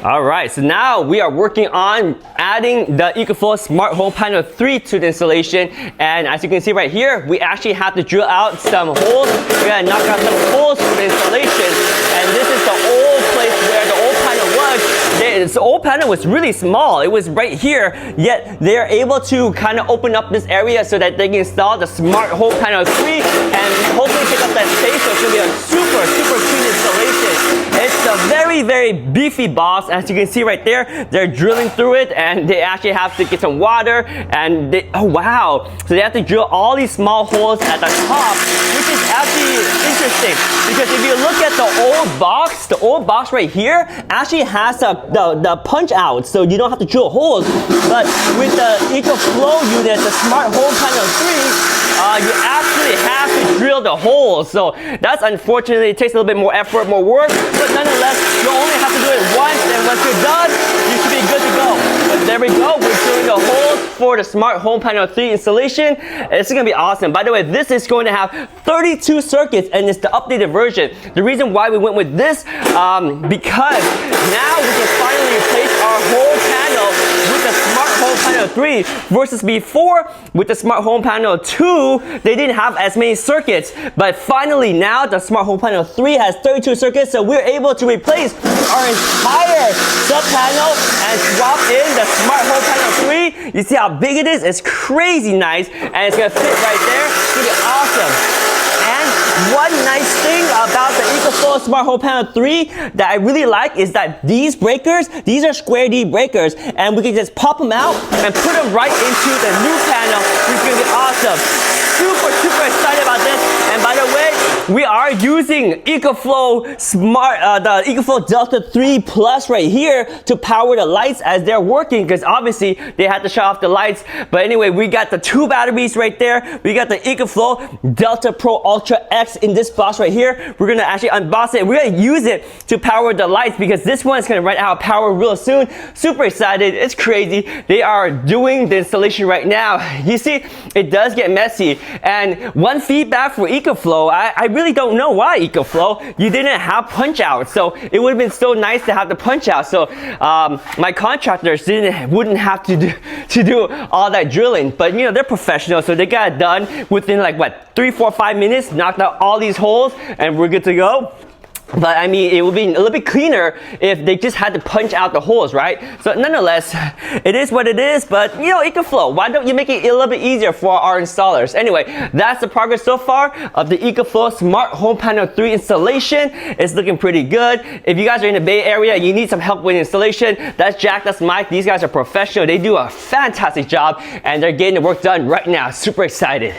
Alright, so now we are working on adding the EcoFlow Smart Home Panel 3 to the installation, and as you can see right here, we actually have to drill out some holes. We gotta knock out some holes for the installation, and this is the old place where the old panel was. The old panel was really small, it was right here, yet they're able to kind of open up this area so that they can install the Smart Home Panel 3 and hopefully take up that space, so it's gonna be a super clean installation. It's a very beefy box. As you can see right there, they're drilling through it, and they actually have to get some water, and oh wow, so they have to drill all these small holes at the top, which is actually interesting because if you look at the old box right here actually has the punch out, so you don't have to drill holes. But with the EcoFlow unit, the Smart Home Panel 3, you actually have to drill the holes. So that's unfortunately, it takes a little bit more effort, more work, but nonetheless, you only have to do it once, and once you're done, you should be good to go. But there we go, we're drilling the holes for the Smart Home Panel 3 installation. It's gonna be awesome. By the way, this is going to have 32 circuits, and it's the updated version. The reason why we went with this, because now we can finally replace our whole panel with the Smart Home Panel 3 versus before with the Smart Home Panel 2, they didn't have as many circuits. But finally now the Smart Home Panel 3 has 32 circuits, so we're able to replace our entire sub panel and swap in the Smart Home Panel 3. You see how big it is? It's crazy nice, and it's gonna fit right there. It's gonna be awesome. And one nice thing about the EcoFlow Smart Home Panel 3 that I really like is that these breakers, these are square D breakers, and we can just pop them out and put them right into the new panel, which is gonna be awesome. Super excited about this. And by the way, we are using EcoFlow the EcoFlow Delta 3 Plus right here to power the lights as they're working, because obviously they had to shut off the lights. But anyway, we got the 2 batteries right there. We got the EcoFlow Delta Pro Ultra X in this box right here. We're gonna actually unbox it. We're gonna use it to power the lights because this one is gonna run out of power real soon. Super excited. It's crazy. They are doing the installation right now. You see, it does get messy. And one feedback for EcoFlow, I really don't know why EcoFlow, you didn't have punch out. So it would have been so nice to have the punch out. So my contractors wouldn't have to do all that drilling. But you know, they're professionals, so they got it done within like what, 3, 4, 5 minutes, knocked out all these holes, and we're good to go. But I mean, it would be a little bit cleaner if they just had to punch out the holes, right? So nonetheless, it is what it is, but you know, EcoFlow, why don't you make it a little bit easier for our installers? Anyway, that's the progress so far of the EcoFlow Smart Home Panel 3 installation. It's looking pretty good. If you guys are in the Bay Area, you need some help with installation, that's Jack, that's Mike. These guys are professional. They do a fantastic job, and they're getting the work done right now. Super excited.